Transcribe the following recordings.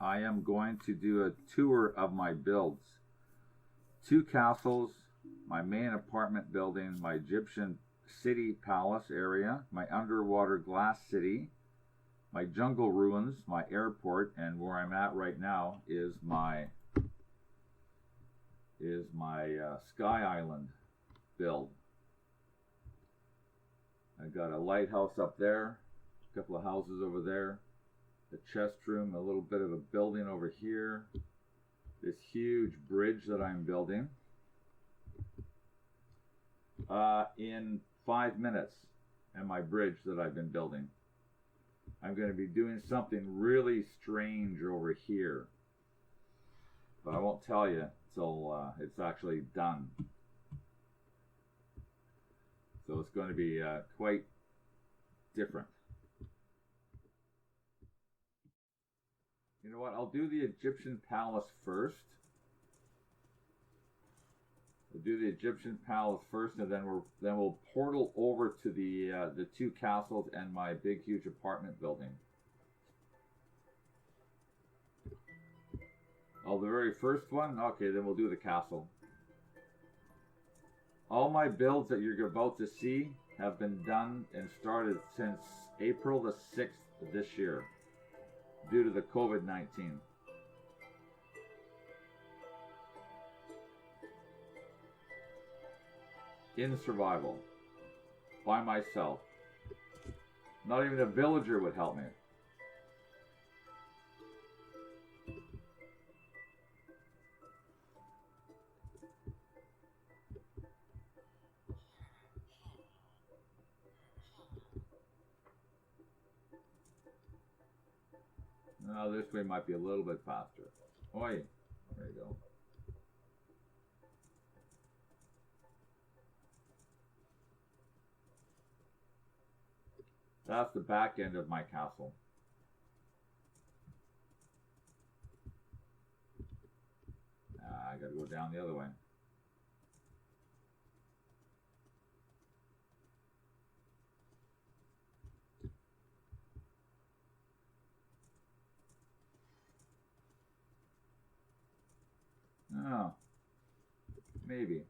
I am going to do a tour of my builds. 2 castles, my main apartment building, my Egyptian city palace area, my underwater glass city, my jungle ruins, my airport, and where I'm at right now is my Sky Island build. I got a lighthouse up there, a couple of houses over there, a chest room, a little bit of a building over here, this huge bridge that I'm building. In 5 minutes, and my bridge that I've been building. I'm going to be doing something really strange over here, but I won't tell you until it's actually done. So it's going to be quite different. You know what? I'll do the Egyptian palace first. We'll do the Egyptian palace first, and then we'll portal over to the 2 castles and my big huge apartment building. Oh, the very first one? Okay, then we'll do the castle. All my builds that you're about to see have been done and started since April the 6th of this year due to the COVID-19. In survival, by myself. Not even a villager would help me. Now this way might be a little bit faster. Oi, there you go. That's the back end of my castle. I gotta go down the other way. Oh, maybe.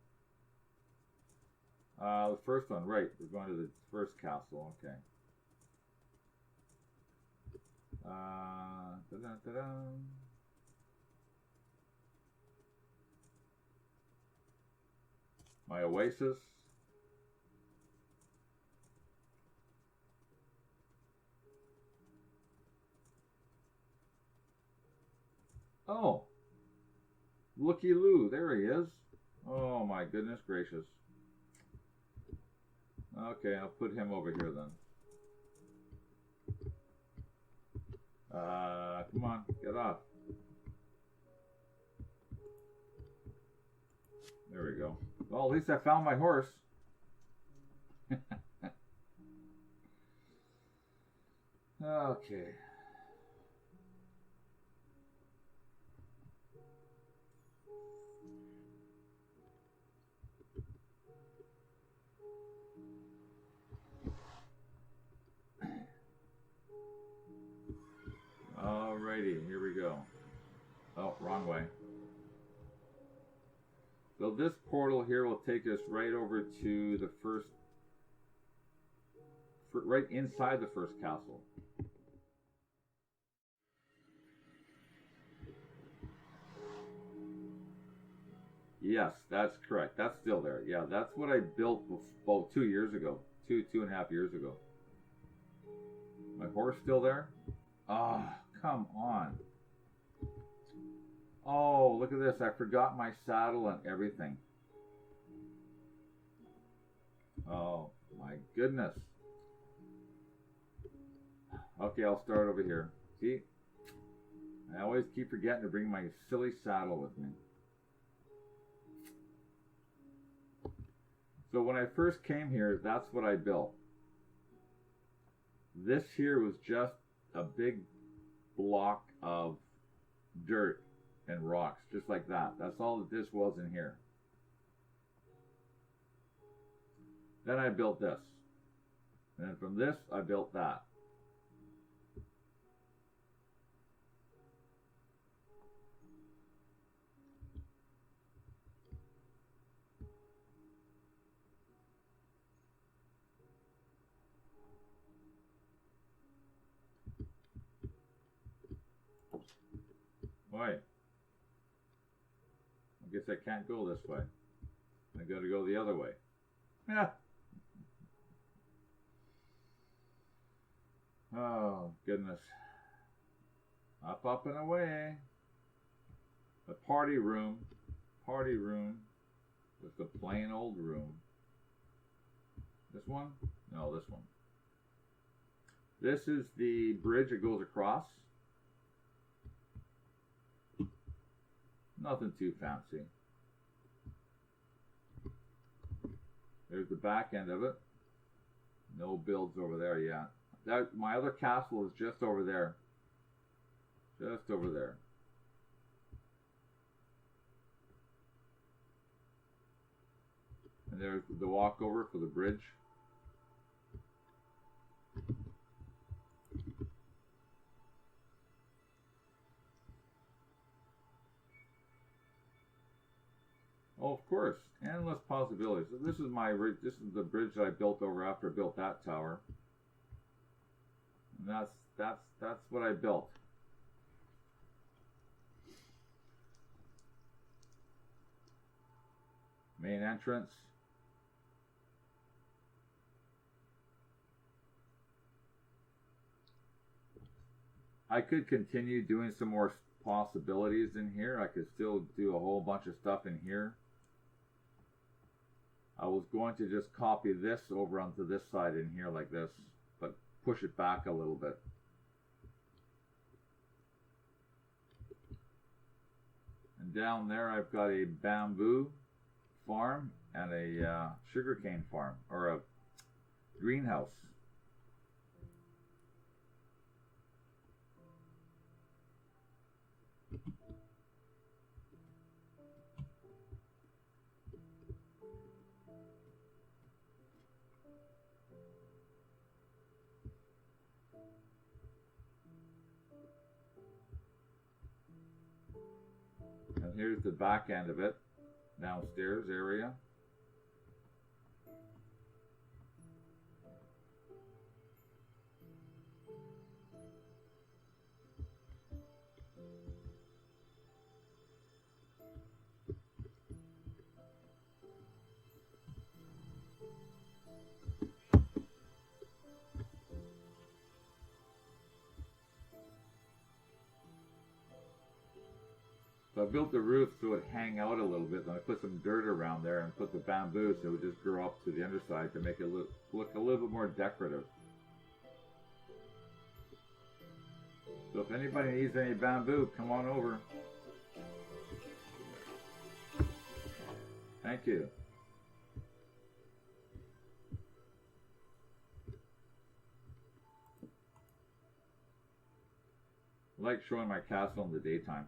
The first one, right. We're going to the first castle, okay. Ta-da. My oasis. Oh, looky-loo, there he is. Oh my goodness gracious. Okay, I'll put him over here then. Come on, get off. There we go. Well, at least I found my horse. Okay. Alrighty, here we go. Oh, wrong way. So this portal here will take us right over to the first, right inside the first castle. Yes, that's correct. That's still there. Yeah, that's what I built about 2 years ago. 2.5 years ago. My horse still there? Ah, come on. Oh, look at this. I forgot my saddle and everything. Oh, my goodness. Okay, I'll start over here. See? I always keep forgetting to bring my silly saddle with me. So when I first came here, that's what I built. This here was just a big block of dirt and rocks, just like that. That's all that this was in here. Then I built this. And then from this, I built that. Why? I guess I can't go this way. I gotta go the other way. Yeah. Oh, goodness. Up and away. The party room. Party room. Just a plain old room. This one? No, this one. This is the bridge that goes across. Nothing too fancy. There's the back end of it. No builds over there yet. My other castle is just over there. Just over there. And there's the walkover for the bridge. Oh, of course, endless possibilities. So this is the bridge that I built over after I built that tower. And that's what I built. Main entrance. I could continue doing some more possibilities in here. I could still do a whole bunch of stuff in here. I was going to just copy this over onto this side in here like this, but push it back a little bit. And down there I've got a bamboo farm and a sugarcane farm, or a greenhouse. And here's the back end of it, downstairs area. So I built the roof so it would hang out a little bit, and I put some dirt around there and put the bamboo so it would just grow up to the underside to make it look a little bit more decorative. So if anybody needs any bamboo, come on over. Thank you. I like showing my castle in the daytime.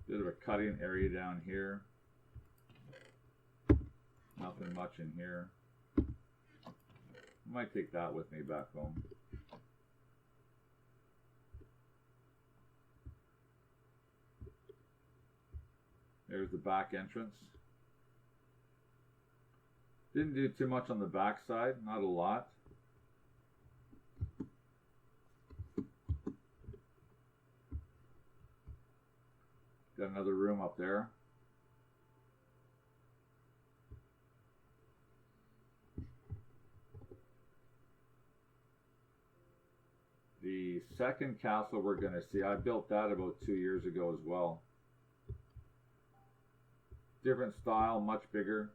Bit of a cutting area down here. Nothing much in here. I might take that with me back home. There's the back entrance. Didn't do too much on the back side, not a lot. Got another room up there. The second castle we're going to see, I built that about 2 years ago as well. Different style, much bigger.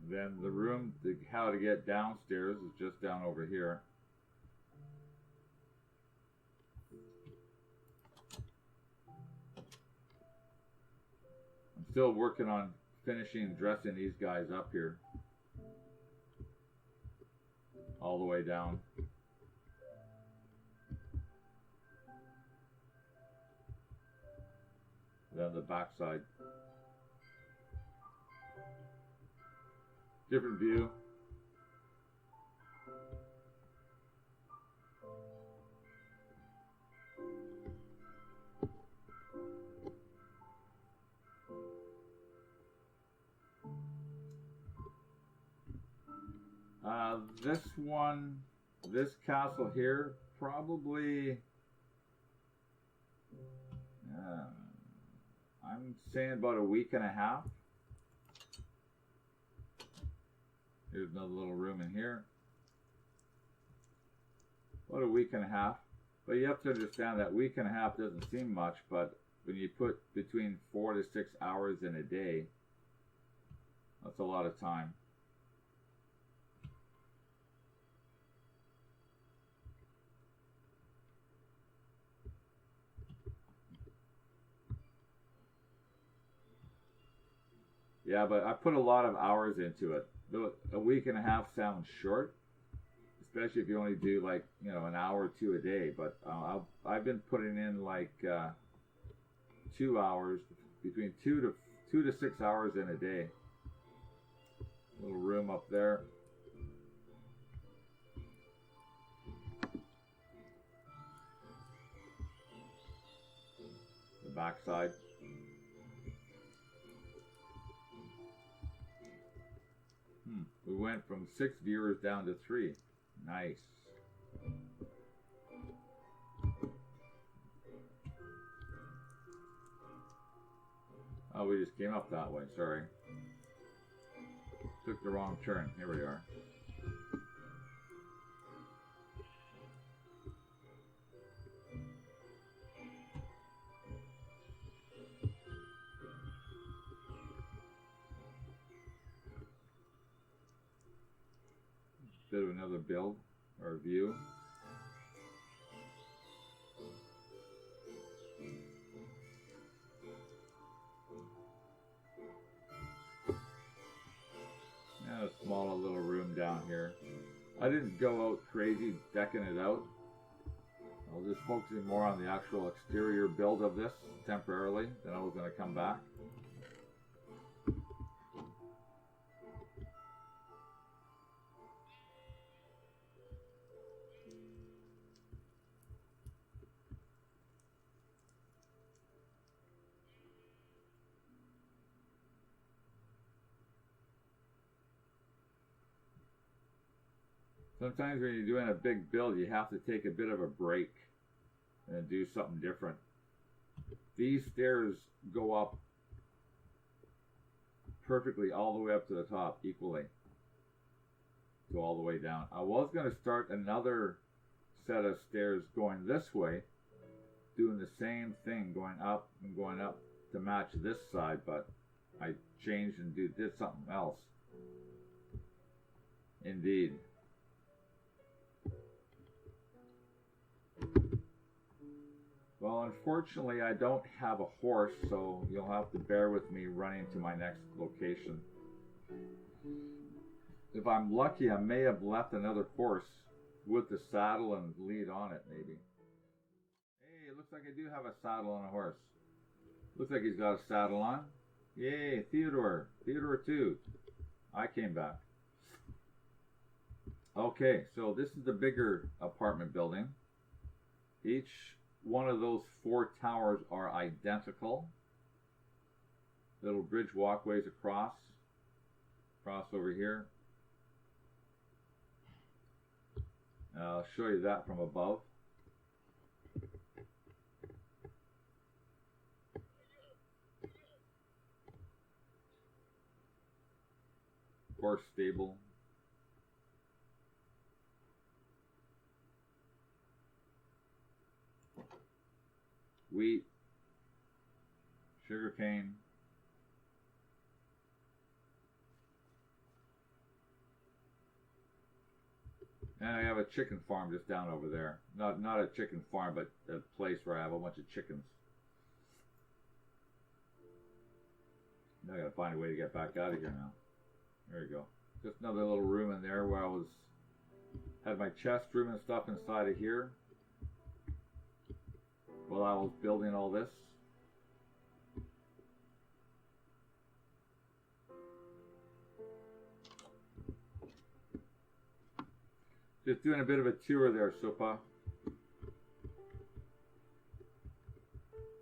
Then the room, how to get downstairs is just down over here. I'm still working on finishing dressing these guys up here. All the way down. Then the back side. Different view. This one, this castle here, probably, I'm saying about a week and a half. Here's another little room in here. About a week and a half. But you have to understand that week and a half doesn't seem much, but when you put between 4 to 6 hours in a day, that's a lot of time. Yeah, but I put a lot of hours into it. Though a week and a half sounds short, especially if you only do like, you know, an hour or two a day. But I've been putting in like 2 hours, between 2 to 6 hours in a day. Little room up there. The back side. We went from 6 viewers down to 3. Nice. Oh, we just came up that way, sorry. Took the wrong turn. Here we are. Bit of another build or view. And a small little room down here. I didn't go out crazy decking it out. I was just focusing more on the actual exterior build of this temporarily. Then I was going to come back. Sometimes when you're doing a big build, you have to take a bit of a break and do something different. These stairs go up perfectly all the way up to the top equally. Go all the way down. I was going to start another set of stairs going this way, doing the same thing, going up and going up to match this side, but I changed and did something else. Indeed. Well, unfortunately, I don't have a horse, so you'll have to bear with me running to my next location. If I'm lucky, I may have left another horse with the saddle and lead on it, maybe. Hey, it looks like I do have a saddle on a horse. Looks like he's got a saddle on. Yay, Theodore. Theodore 2. I came back. Okay, so this is the bigger apartment building. Each one of those 4 towers are identical. Little bridge walkways across over here. I'll show you that from above. Horse stable. Wheat, sugarcane, And I have a chicken farm just down over there. Not a chicken farm, but a place where I have a bunch of chickens. Now I gotta find a way to get back out of here now. There you go. Just another little room in there where I had my chest room and stuff inside of here while I was building all this. Just doing a bit of a tour there, Supa.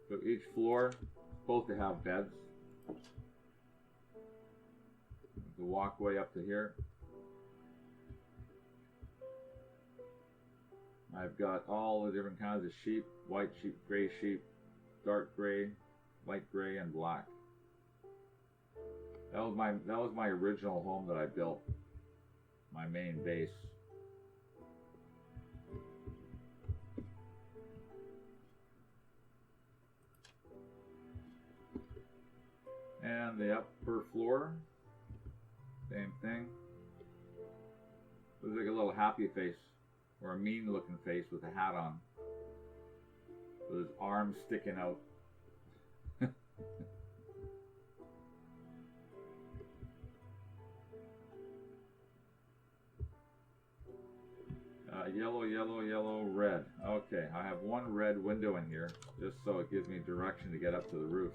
So each floor is supposed to have beds. The walkway up to here. I've got all the different kinds of sheep: white sheep, gray sheep, dark gray, light gray, and black. That was my original home that I built, my main base. And the upper floor, same thing. Looks like a little happy face, or a mean looking face with a hat on, with his arms sticking out. Yellow, yellow, yellow, red. Okay, I have one red window in here, just so it gives me direction to get up to the roof.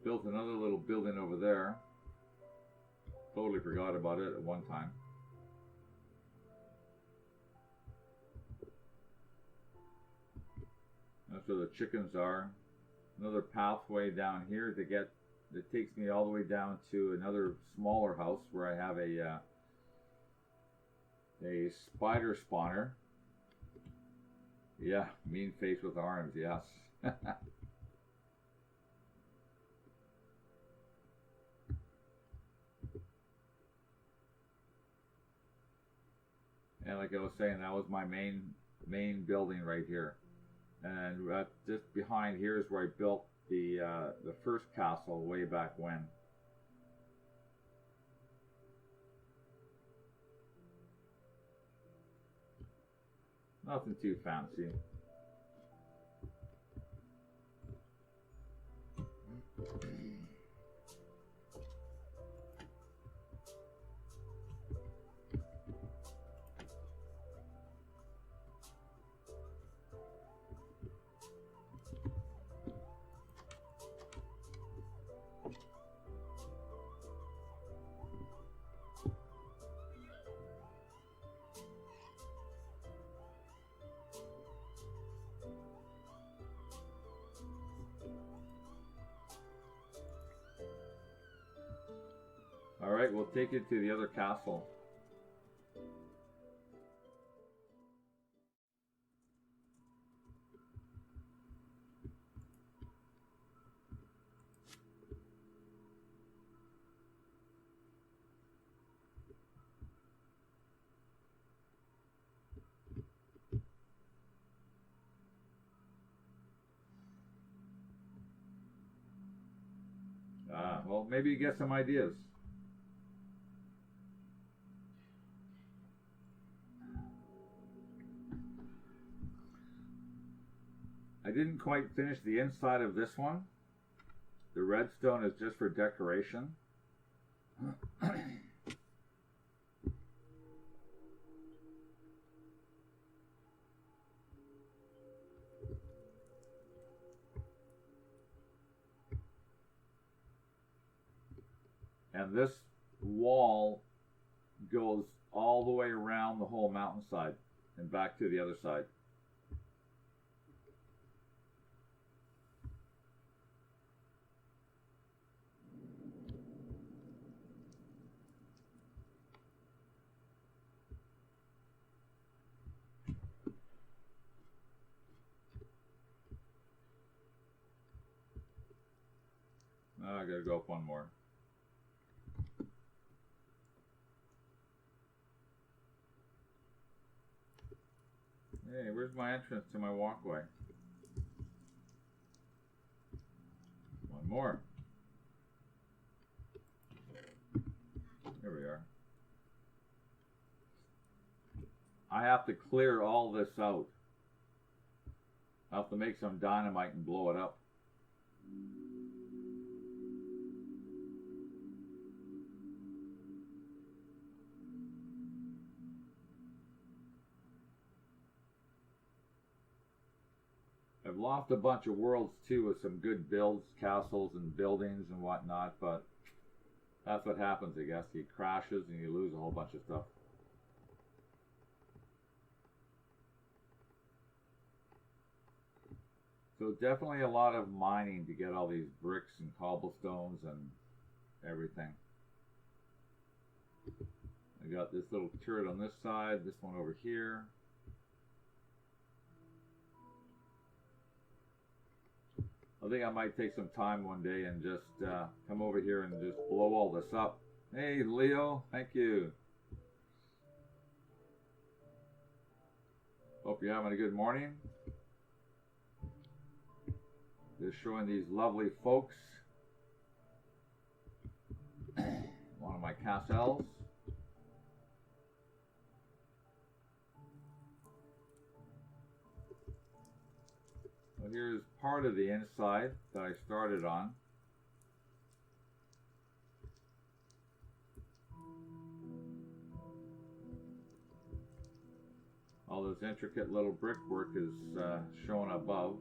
Built another little building over there. Totally forgot about it at one time. That's where the chickens are. Another pathway down here to get, that takes me all the way down to another smaller house where I have a spider spawner. Yeah, mean face with arms, yes. And like I was saying, that was my main building right here. And just behind here is where I built the first castle way back when. Nothing too fancy. Alright, we'll take it to the other castle. Well, maybe you get some ideas. I didn't quite finish the inside of this one. The redstone is just for decoration. And this wall goes all the way around the whole mountainside and back to the other side. I gotta go up one more. Where's my entrance to my walkway? One more. There we are. I have to clear all this out. I have to make some dynamite and blow it up. I've lost a bunch of worlds too with some good builds, castles and buildings and whatnot, but that's what happens, I guess. He crashes and you lose a whole bunch of stuff. So definitely a lot of mining to get all these bricks and cobblestones and everything. I got this little turret on this side, this one over here. I think I might take some time one day and just come over here and just blow all this up. Hey, Leo, thank you. Hope you're having a good morning. Just showing these lovely folks one of my castles. So here's part of the inside that I started on. All this intricate little brickwork is shown above.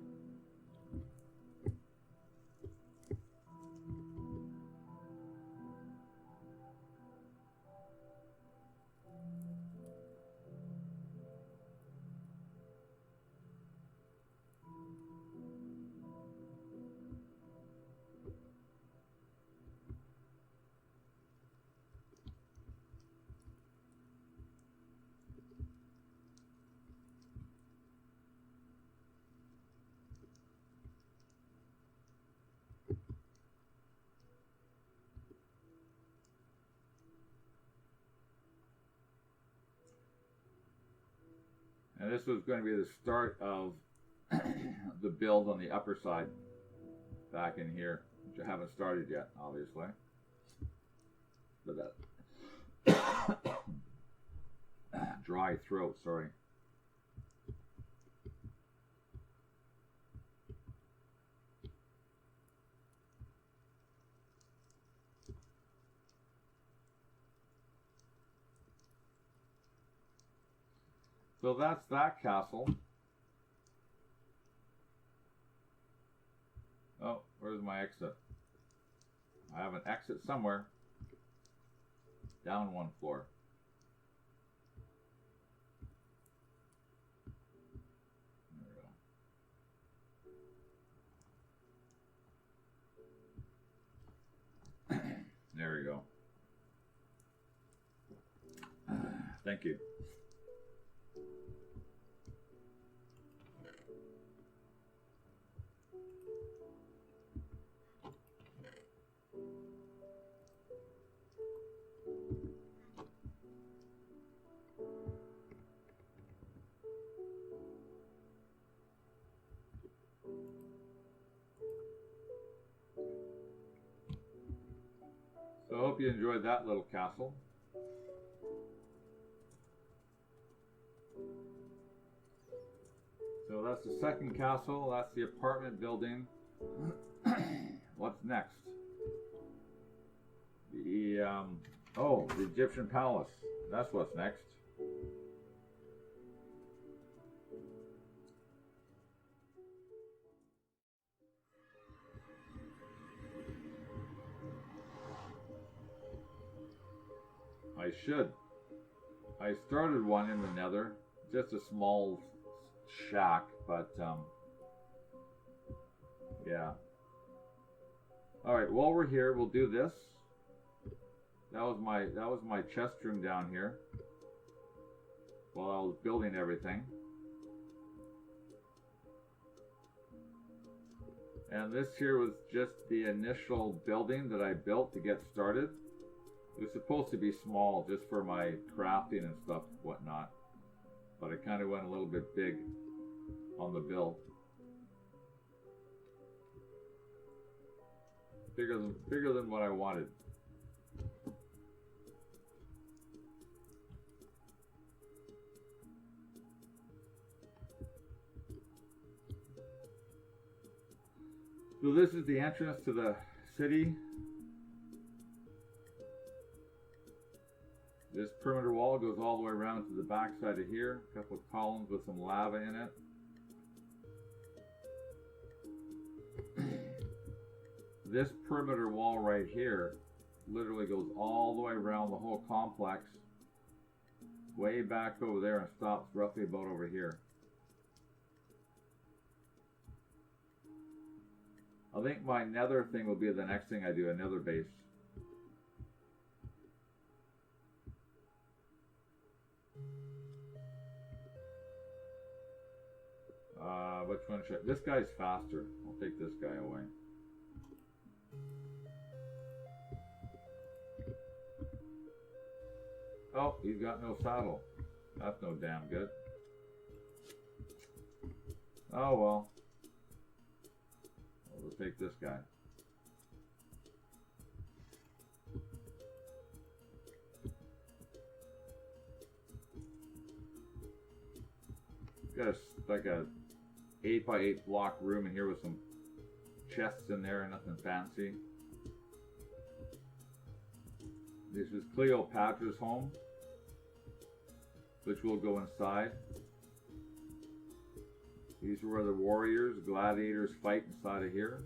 And this was going to be the start of the build on the upper side back in here, which I haven't started yet, obviously. But that dry throat, sorry. So that's that castle. Oh, where's my exit? I have an exit somewhere. Down one floor. There we go. There we go. Thank you. So I hope you enjoyed that little castle. So that's the second castle, that's the apartment building. What's next? The the Egyptian palace. That's what's next. I should. I started one in the Nether, just a small shack, but yeah. All right, while we're here, we'll do this. That was my chest room down here while I was building everything. And this here was just the initial building that I built to get started. It was supposed to be small just for my crafting and stuff, whatnot. But I kind of went a little bit big. on the build. Bigger than what I wanted. So this is the entrance to the city. This perimeter wall goes all the way around to the back side of here. A couple of columns with some lava in it. This perimeter wall right here literally goes all the way around the whole complex, way back over there, and stops roughly about over here. I think my nether thing will be the next thing I do, a nether base. Which one should I? This guy's faster. I'll take this guy away. Oh, he's got no saddle. That's no damn good. Oh well. We'll take this guy. Got like a 8x8 block room in here with some chests in there, nothing fancy. This is Cleopatra's home, which will go inside. These are where the warriors, gladiators fight inside of here.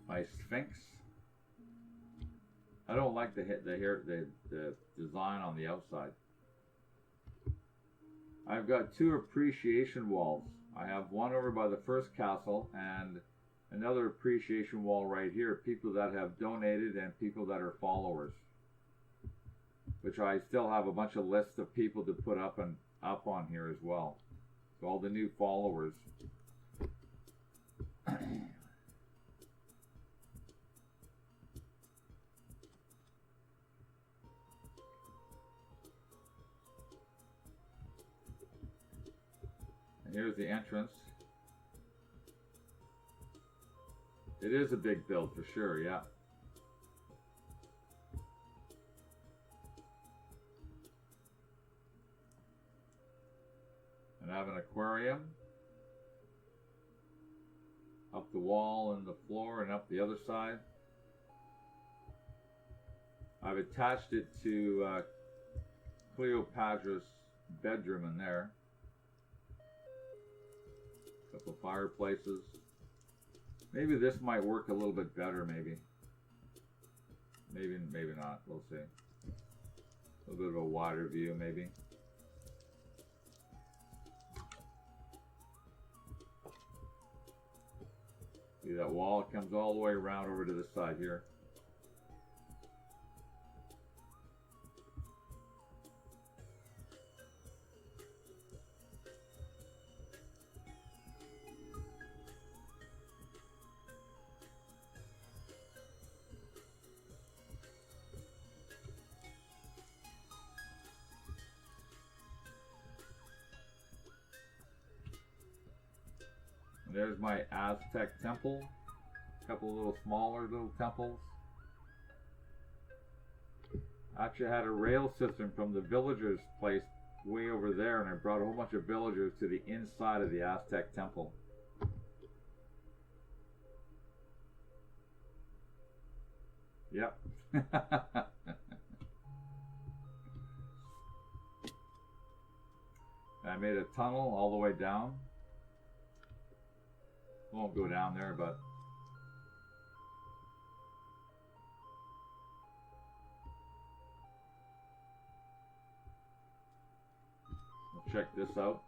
My Sphinx. I don't like the design on the outside. I've got two appreciation walls. I have one over by the first castle and another appreciation wall right here. People that have donated and people that are followers. Which I still have a bunch of lists of people to put up on here as well. So all the new followers. Here's the entrance. It is a big build for sure, yeah. And I have an aquarium up the wall and the floor and up the other side. I've attached it to Cleopatra's bedroom in there. Couple of fireplaces. Maybe this might work a little bit better, maybe. Maybe not. We'll see. A little bit of a wider view, maybe. See that wall? It comes all the way around over to this side here. There's my Aztec temple. A couple of little smaller little temples. Actually, I had a rail system from the villagers' place way over there, and I brought a whole bunch of villagers to the inside of the Aztec temple. Yep. I made a tunnel all the way down. Won't go down there, but we'll check this out.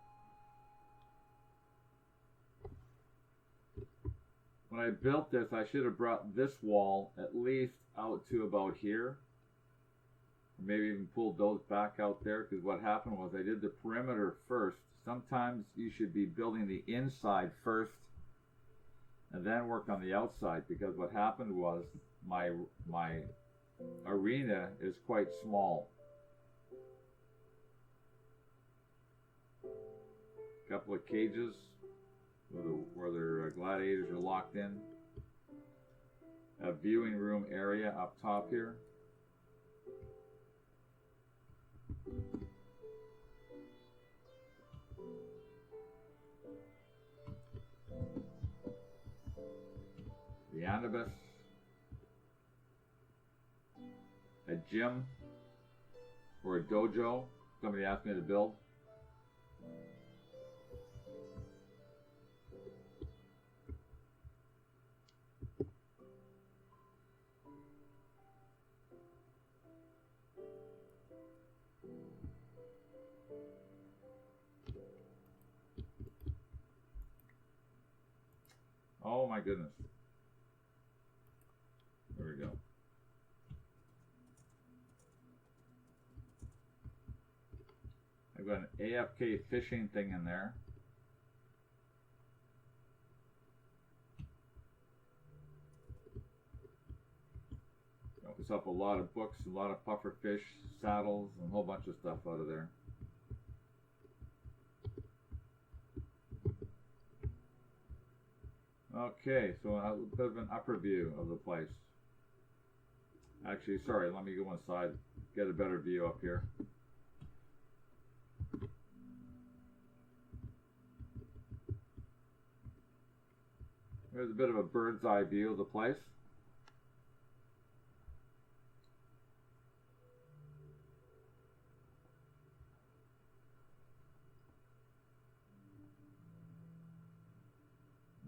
When I built this, I should have brought this wall at least out to about here. Or maybe even pulled those back out there, because what happened was I did the perimeter first. Sometimes you should be building the inside first and then work on the outside, because what happened was my arena is quite small. A couple of cages where their gladiators are locked in. A viewing room area up top here. The Anubis. A gym or a dojo. Somebody asked me to build. Oh my goodness. There we go. I've got an AFK fishing thing in there. Opens up a lot of books, a lot of puffer fish, saddles, and a whole bunch of stuff out of there. Okay, so a bit of an upper view of the place. Actually, sorry, let me go inside, get a better view up here. There's a bit of a bird's eye view of the place.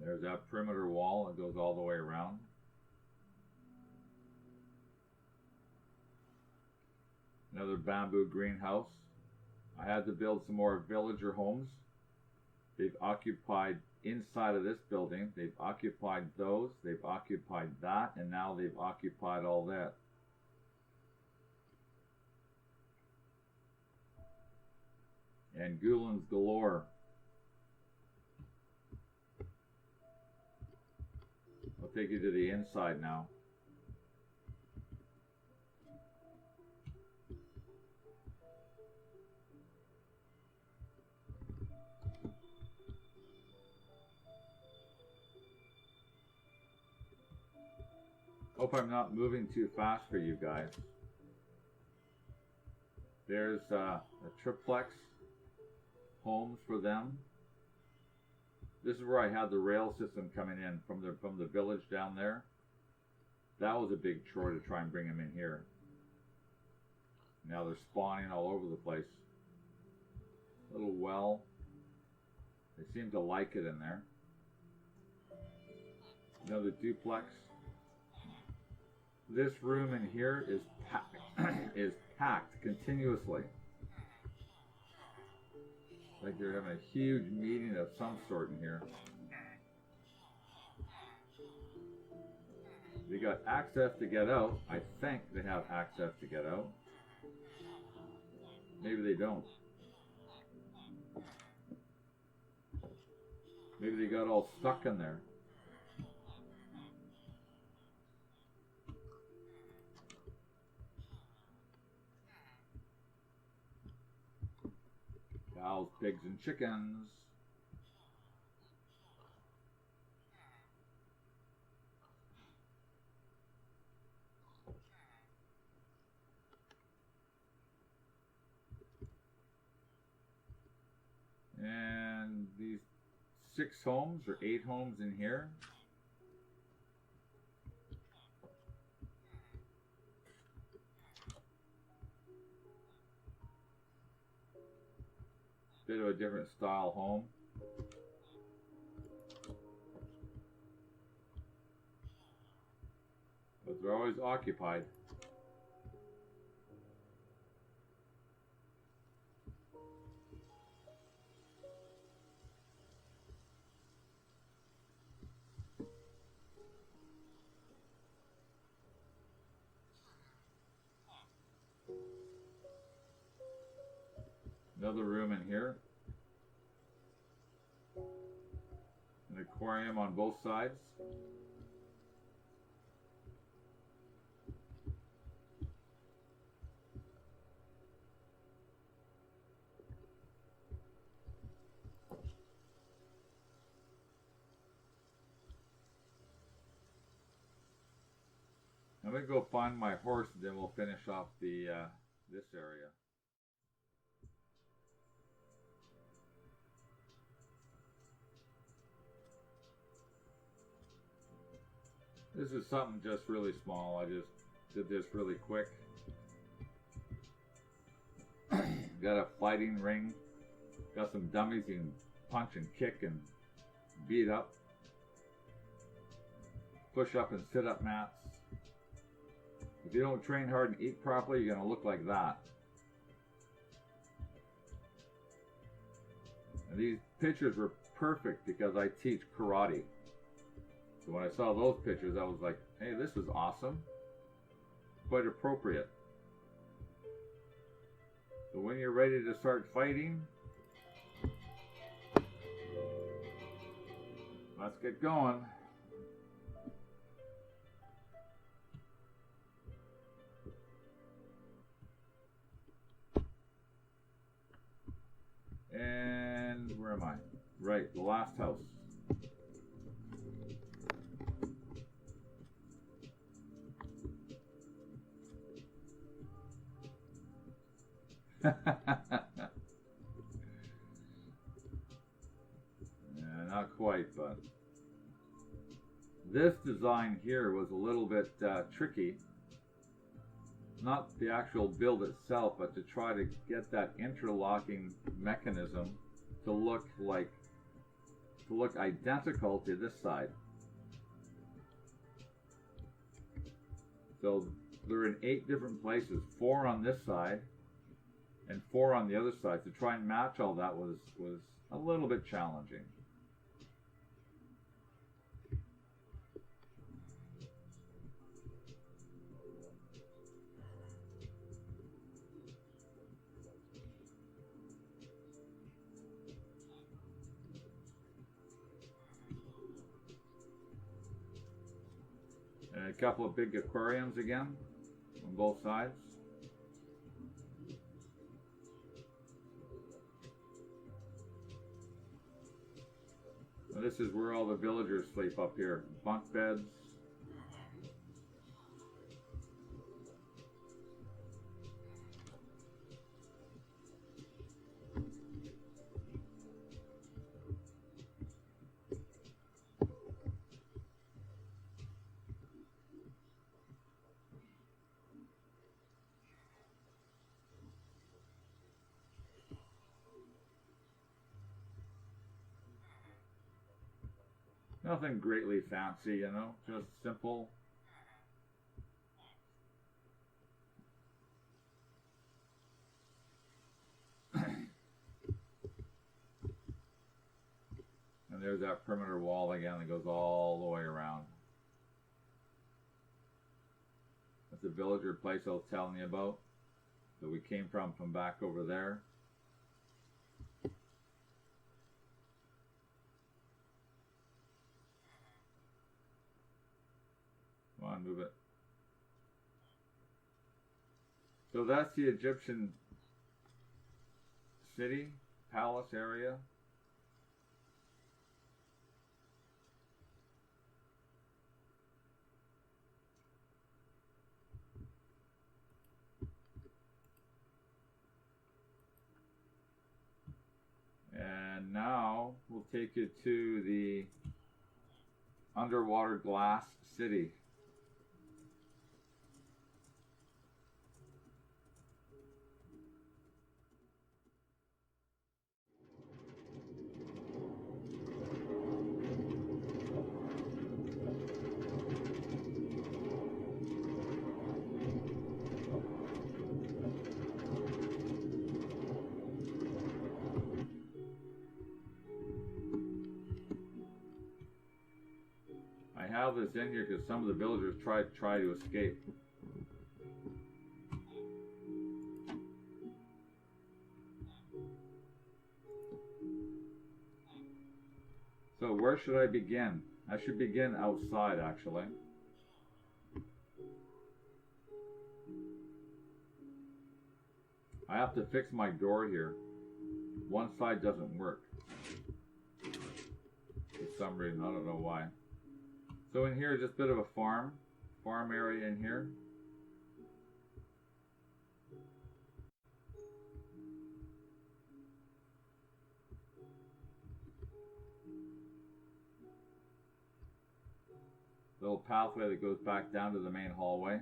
There's that perimeter wall that goes all the way around. Another bamboo greenhouse. I had to build some more villager homes. They've occupied inside of this building. They've occupied those. They've occupied that. And now they've occupied all that. And Gulins galore. I'll take you to the inside now. Hope I'm not moving too fast for you guys. There's a triplex homes for them. This is where I had the rail system coming in from the village down there. That was a big chore to try and bring them in here. Now they're spawning all over the place. Little well. They seem to like it in there. Another duplex. This room in here is packed continuously. Like they're having a huge meeting of some sort in here. They got access to get out. I think they have access to get out. Maybe they don't. Maybe they got all stuck in there. Cows, pigs, and chickens. And these 6 homes or 8 homes in here. Bit of a different style home. But they're always occupied. Another room in here. An aquarium on both sides. I'm going to go find my horse and then we'll finish off the this area. This is something just really small. I just did this really quick. Got a fighting ring. Got some dummies you can punch and kick and beat up. Push up and sit up mats. If you don't train hard and eat properly, you're going to look like that. And these pictures were perfect because I teach karate. So when I saw those pictures, I was like, hey, this is awesome. Quite appropriate. So when you're ready to start fighting, let's get going. And where am I? Right, the last house. Yeah, not quite, but this design here was a little bit tricky. Not the actual build itself, but to try to get that interlocking mechanism to look identical to this side. So they're in 8 different places, 4 on this side and 4 on the other side. To try and match all that was a little bit challenging. And a couple of big aquariums again on both sides. Now this is where all the villagers sleep up here. Bunk beds. Nothing greatly fancy, you know, just simple. And there's that perimeter wall again that goes all the way around. That's the villager place I was telling you about that we came from back over there. Come on, move it. So that's the Egyptian city, palace area. And now we'll take you to the underwater glass city. I have this in here because some of the villagers try to escape. So where should I begin? I should begin outside, actually. I have to fix my door here. One side doesn't work. For some reason, I don't know why. So in here is just a bit of a farm. farm area in here. Little pathway that goes back down to the main hallway.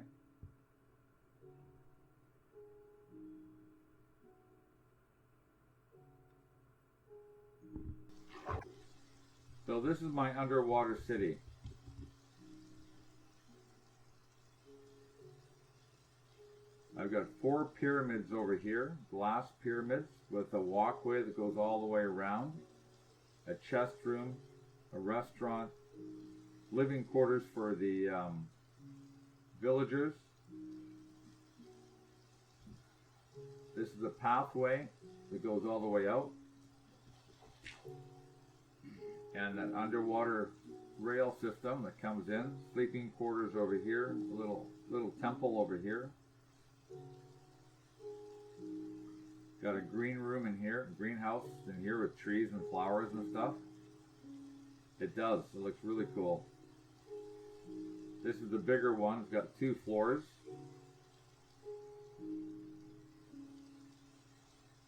So this is my underwater city. I've got 4 pyramids over here, glass pyramids with a walkway that goes all the way around, a chest room, a restaurant, living quarters for the villagers. This is a pathway that goes all the way out, and an underwater rail system that comes in. Sleeping quarters over here, a little temple over here. Got a green room in here, greenhouse in here with trees and flowers and stuff. It does. It looks really cool. This is the bigger one. It's got 2 floors.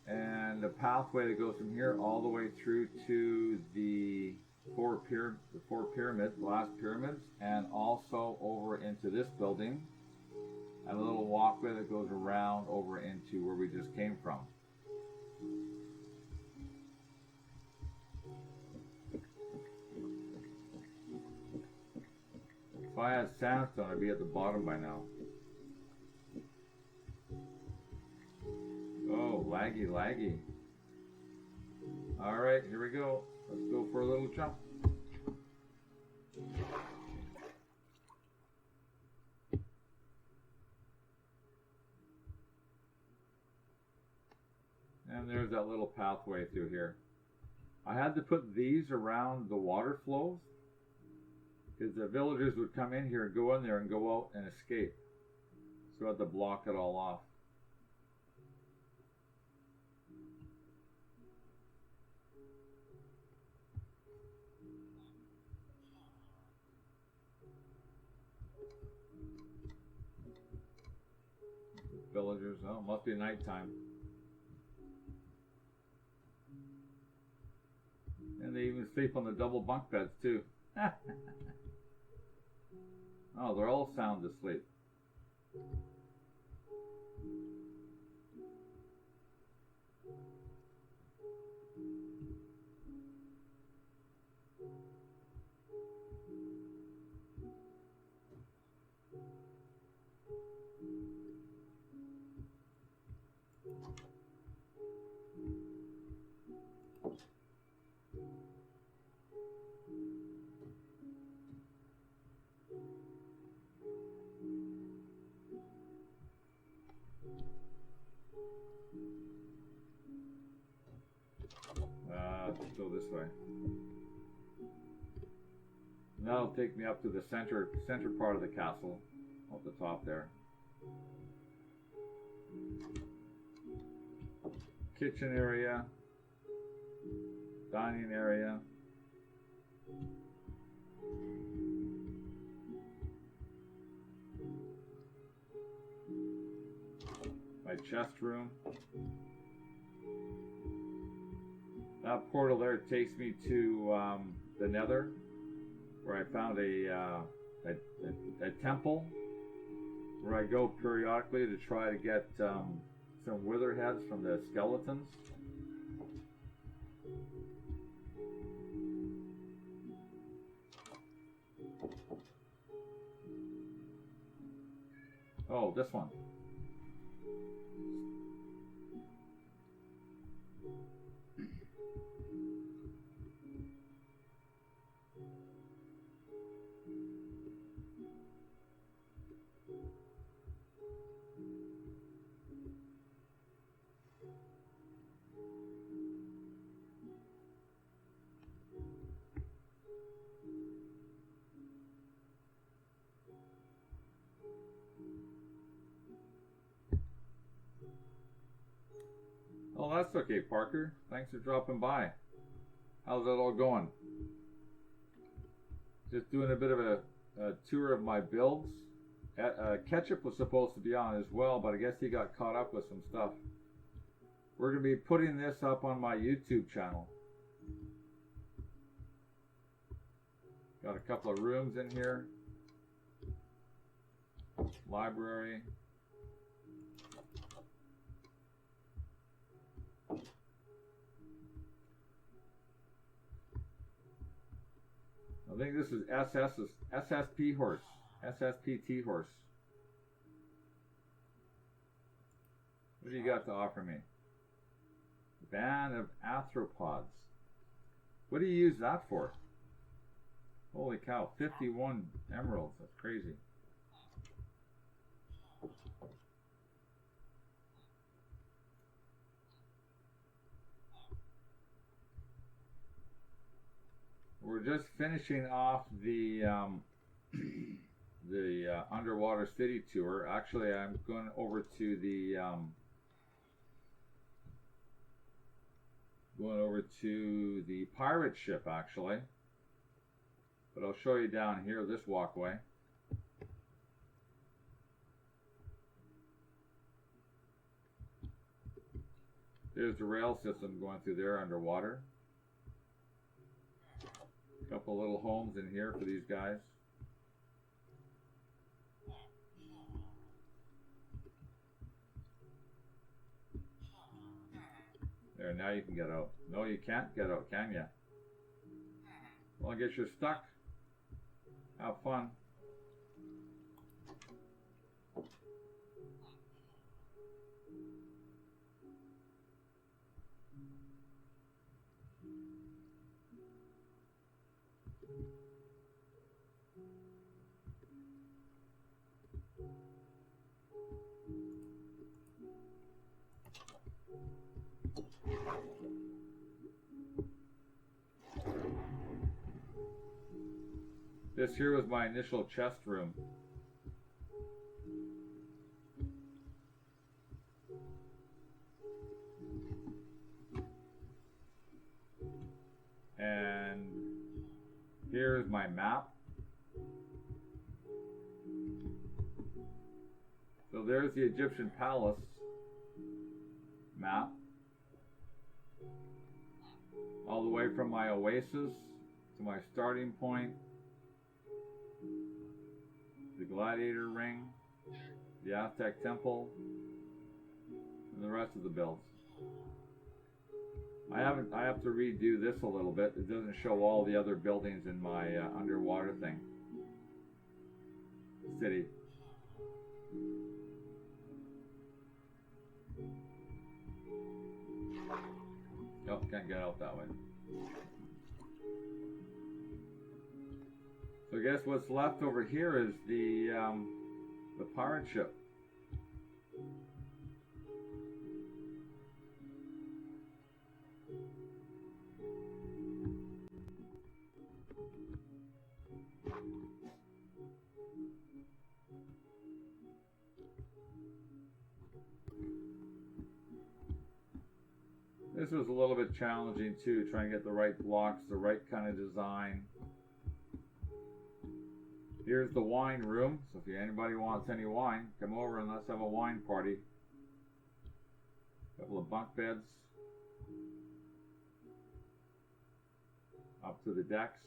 And a pathway that goes from here all the way through to the 4 pyramids, glass pyramids, and also over into this building. And a little walkway that goes around over into where we just came from. If I had sandstone, I'd be at the bottom by now. Oh, laggy, laggy. Alright, here we go. Let's go for a little jump. And there's that little pathway through here. I had to put these around the water flows because the villagers would come in here and go in there and go out and escape. So I had to block it all off. Villagers, oh, must be nighttime. And they even sleep on the double bunk beds too. Oh, they're all sound asleep. Let's go this way. Now it'll take me up to the center part of the castle, up the top there. Kitchen area, dining area. My chest room. That portal there takes me to the Nether, where I found a temple where I go periodically to try to get some wither heads from the skeletons. Oh, this one. Oh, that's okay, Parker. Thanks for dropping by. How's that all going? Just doing a bit of a tour of my builds. Ketchup was supposed to be on as well, but I guess he got caught up with some stuff. We're going to be putting this up on my YouTube channel. Got a couple of rooms in here. Library. I think this is SSP horse. SSPT horse. What do you got to offer me? Band of arthropods. What do you use that for? Holy cow, 51 emeralds. That's crazy. We're just finishing off the underwater city tour. Actually, I'm going over to the pirate ship actually, but I'll show you down here this walkway. There's the rail system going through there underwater. A couple little homes in here for these guys. There, now you can get out. No, you can't get out, can you? Well, I guess you're stuck. Have fun. This here was my initial chest room. And here's my map. So there's the Egyptian palace map. All the way from my oasis to my starting point. The gladiator ring, the Aztec temple, and the rest of the builds. I have to redo this a little bit. It doesn't show all the other buildings in my underwater thing. City. Oh, can't get out that way. So I guess what's left over here is the pirate ship. This was a little bit challenging too, trying to get the right blocks, the right kind of design. Here's the wine room, so if anybody wants any wine, come over and let's have a wine party. Couple of bunk beds. Up to the decks.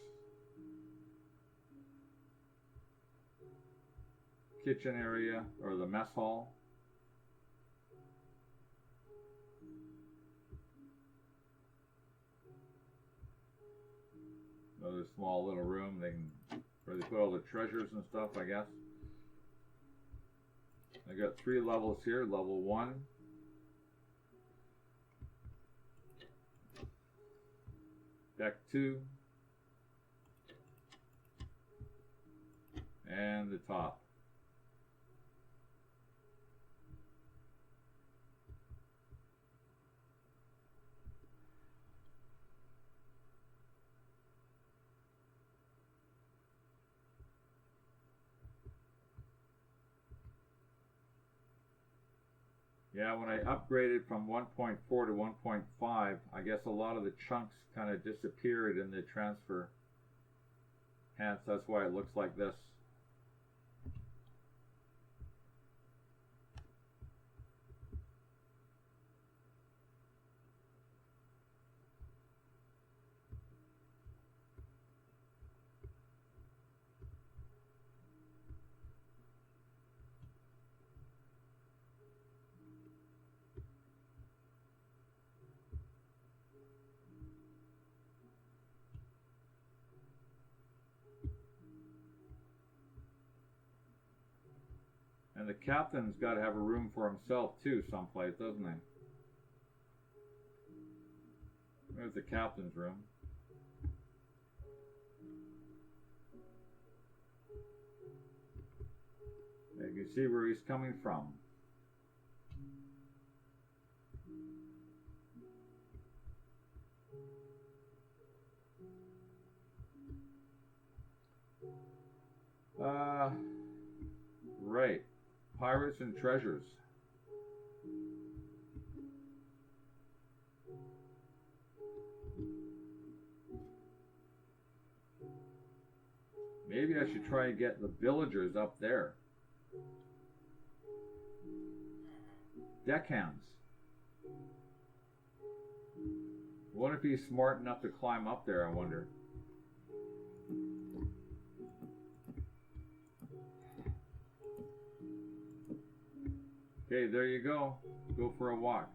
Kitchen area, or the mess hall. Another small little room where they put all the treasures and stuff, I guess. I got 3 levels here. Level 1. Deck 2. And the top. Yeah, when I upgraded from 1.4 to 1.5, I guess a lot of the chunks kind of disappeared in the transfer. Hence, that's why it looks like this. And the captain's got to have a room for himself too, someplace, doesn't he? There's the captain's room. You can see where he's coming from. Right. Pirates and treasures. Maybe I should try and get the villagers up there. Deckhands. What if he's smart enough to climb up there, I wonder? Okay, there you go. Go for a walk.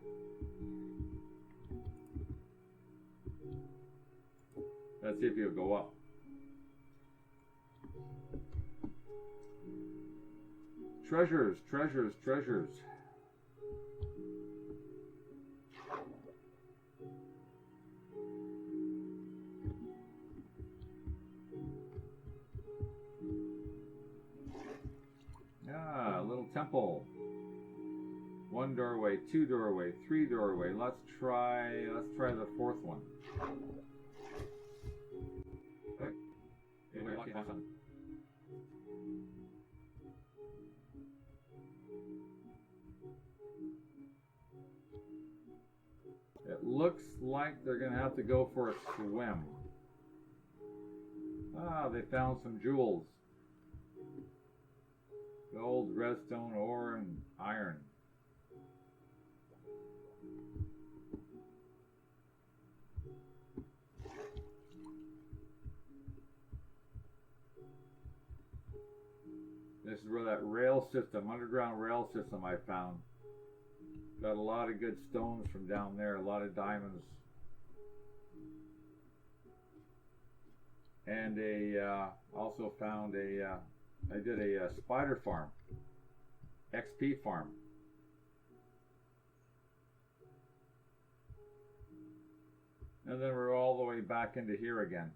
Let's see if he'll go up. Treasures, treasures, treasures. Ah, a little temple. 1 doorway, 2 doorway, 3 doorway. Let's try the 4th one. It looks like they're gonna have to go for a swim. Ah, they found some jewels. Gold, redstone, ore, and iron. This is where that rail system, underground rail system I found. Got a lot of good stones from down there, a lot of diamonds. And also found I did a spider farm, XP farm. And then we're all the way back into here again.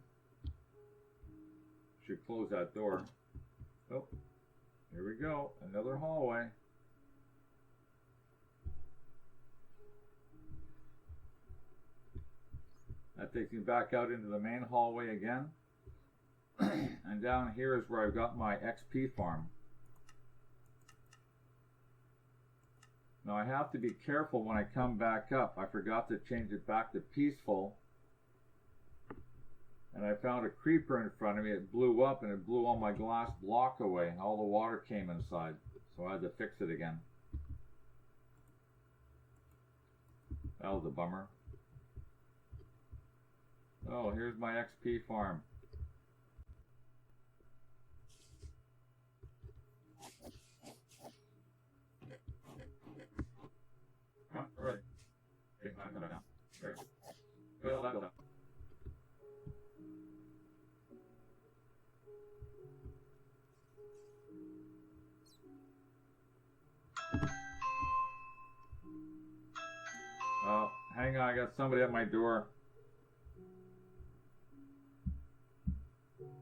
Should close that door. Oh, here we go, another hallway. That takes me back out into the main hallway again. And down here is where I've got my XP farm. Now I have to be careful when I come back up. I forgot to change it back to peaceful. And I found a creeper in front of me. It blew up and it blew all my glass block away. All the water came inside. So I had to fix it again. That was a bummer. Oh, here's my XP farm. Oh, hang on, I got somebody at my door.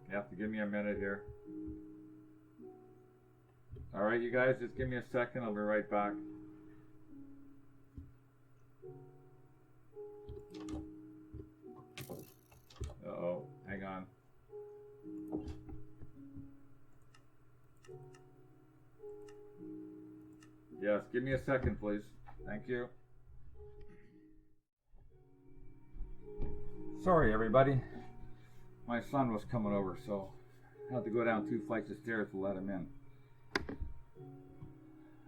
You have to give me a minute here. Alright, you guys, just give me a second. I'll be right back. Uh-oh, hang on. Yes, give me a second, please. Thank you. Sorry, everybody. My son was coming over, so I had to go down 2 flights of stairs to let him in.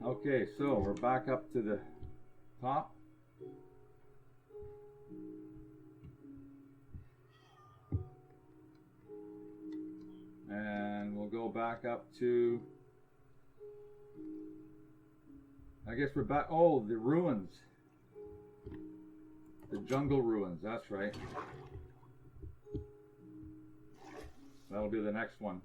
Okay, so we're back up to the top. And we'll go back up to, I guess we're back, oh, the ruins. The jungle ruins, that's right. That'll be the next one.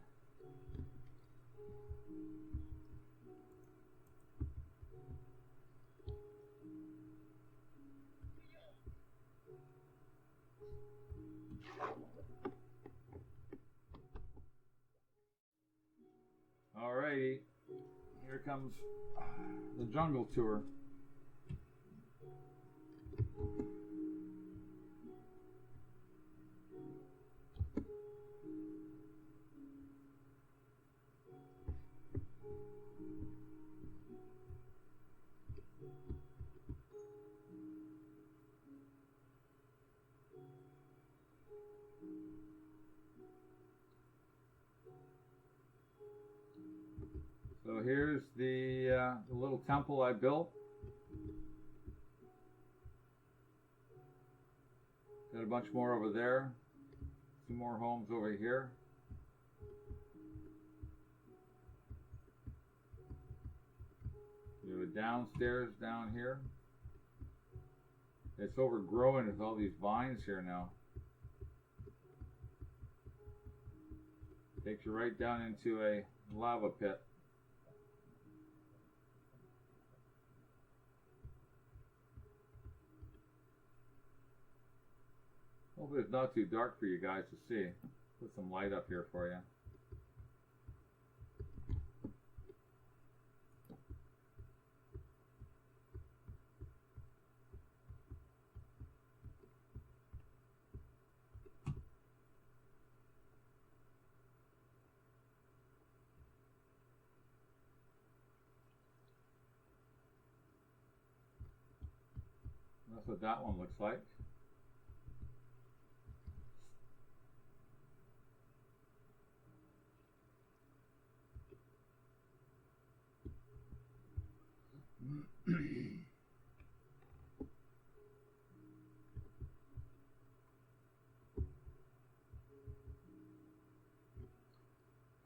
Alrighty, here comes the jungle tour. So here's the little temple I built. Got a bunch more over there. Some more homes over here. You have a downstairs down here. It's overgrown with all these vines here now. Takes you right down into a lava pit. Hopefully it's not too dark for you guys to see. Put some light up here for you. That's what that one looks like.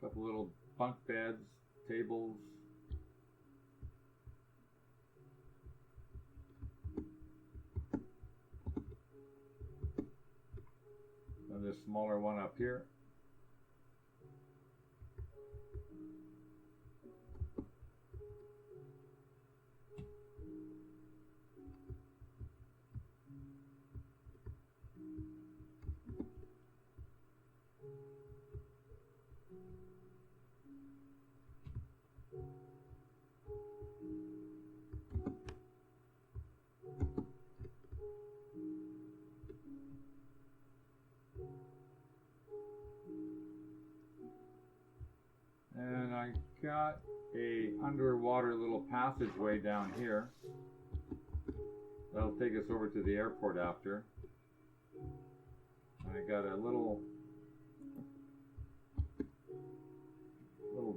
Couple little bunk beds, tables. And this smaller one up here. And I got a underwater little passageway down here. That'll take us over to the airport after. And I got a little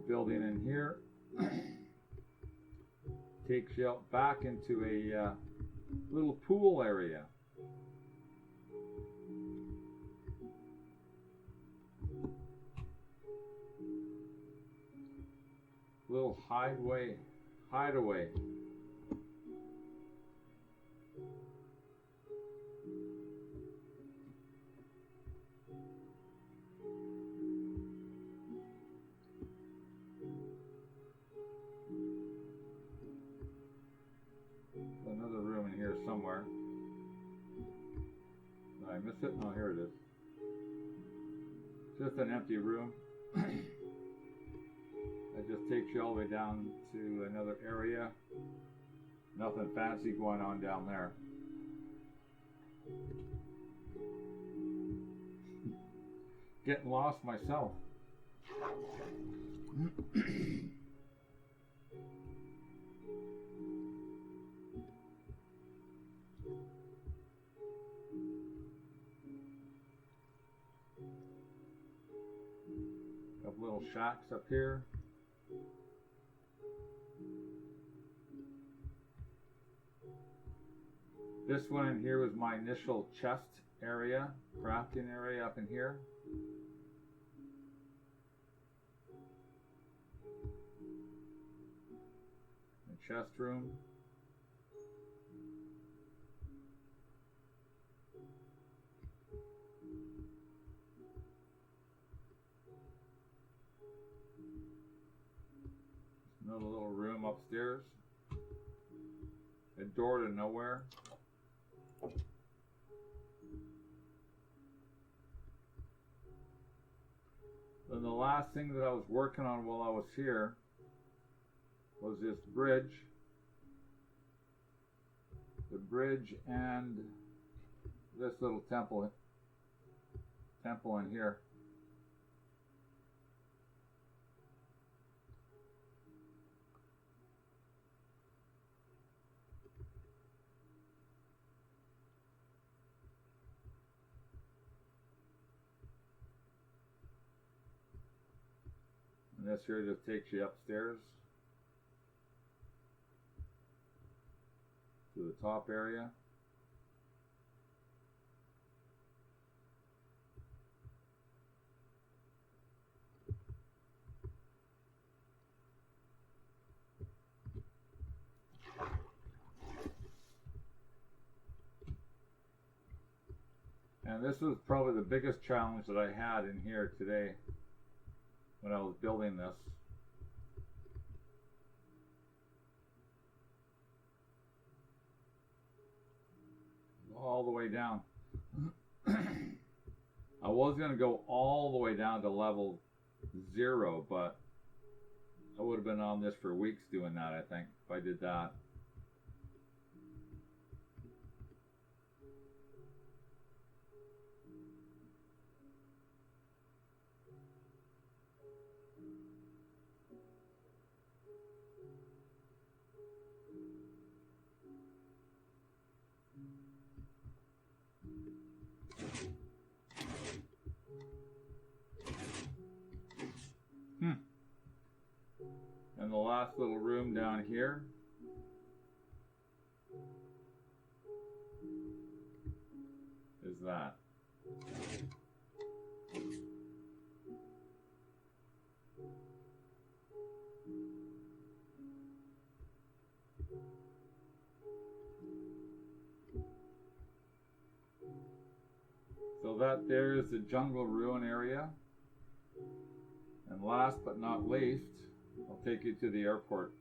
building in here. Takes you out back into a little pool area. Little hideaway. Another room in here somewhere. Did I miss it? No, here it is. Just an empty room. It just takes you all the way down to another area. Nothing fancy going on down there. Getting lost myself. Couple little shacks up here. This one in here was my initial chest area, crafting area up in here. The chest room. Another little room upstairs. A door to nowhere. And the last thing that I was working on while I was here was this bridge. The bridge and this little temple in here. And this here just takes you upstairs to the top area. And this was probably the biggest challenge that I had in here today when I was building this. All the way down. I was going to go all the way down to level 0, but I would have been on this for weeks doing that, I think, if I did that. And the last little room down here is that. So that there is the jungle ruin area. And last but not least, I'll take you to the airport.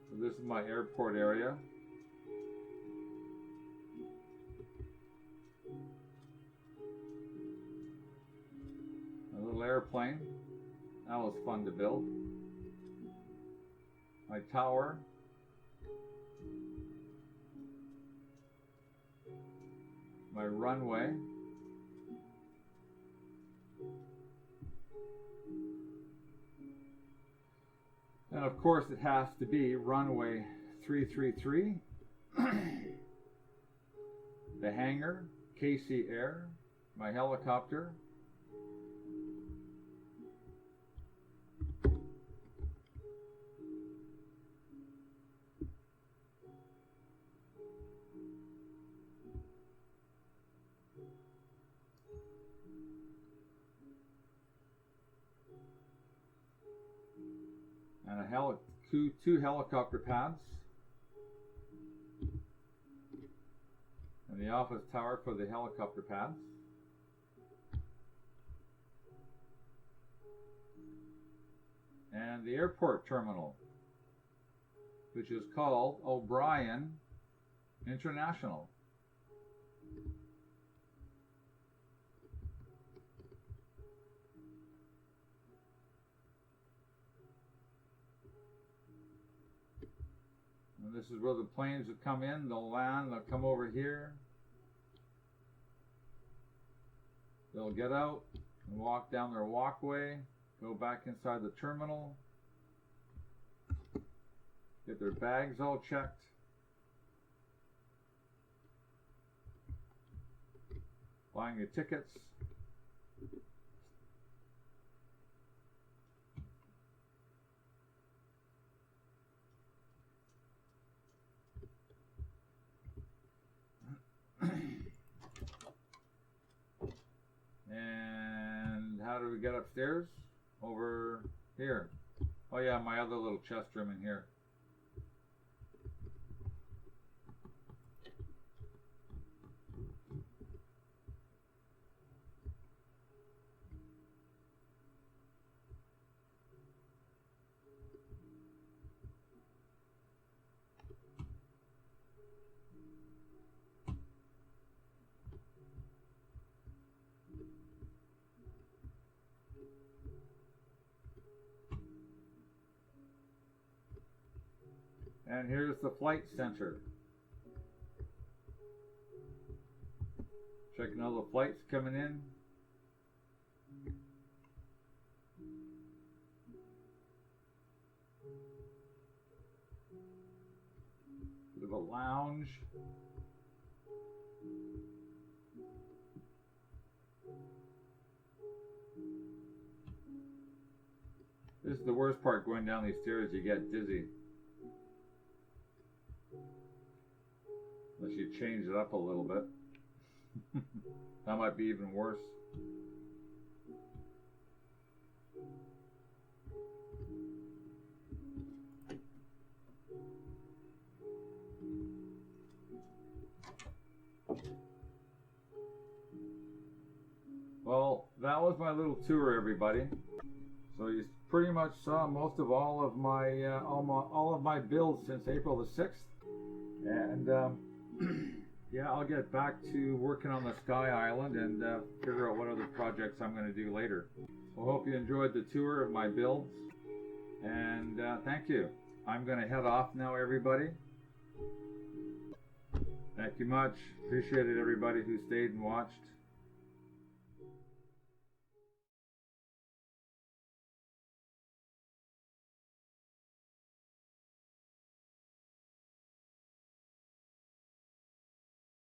So this is my airport area. A little airplane. That was fun to build. My tower. My runway. And of course it has to be runway 333. The hangar, KC Air, my helicopter. And two helicopter pads, and the office tower for the helicopter pads, and the airport terminal, which is called O'Brien International. And this is where the planes will come in, they'll land, they'll come over here. They'll get out and walk down their walkway, go back inside the terminal, get their bags all checked. Buying your tickets. And how do we get upstairs? Over here. Oh yeah, my other little chest room in here. And here's the flight center. Checking all the flights coming in. Bit of a lounge. This is the worst part, going down these stairs. You get dizzy. Unless you change it up a little bit. That might be even worse. Well, that was my little tour, everybody. So you pretty much saw most of all of my builds since April the 6th, and yeah, I'll get back to working on the Sky Island and figure out what other projects I'm going to do later. I hope you enjoyed the tour of my builds, and thank you. I'm going to head off now, everybody. Thank you much. Appreciate it, everybody who stayed and watched.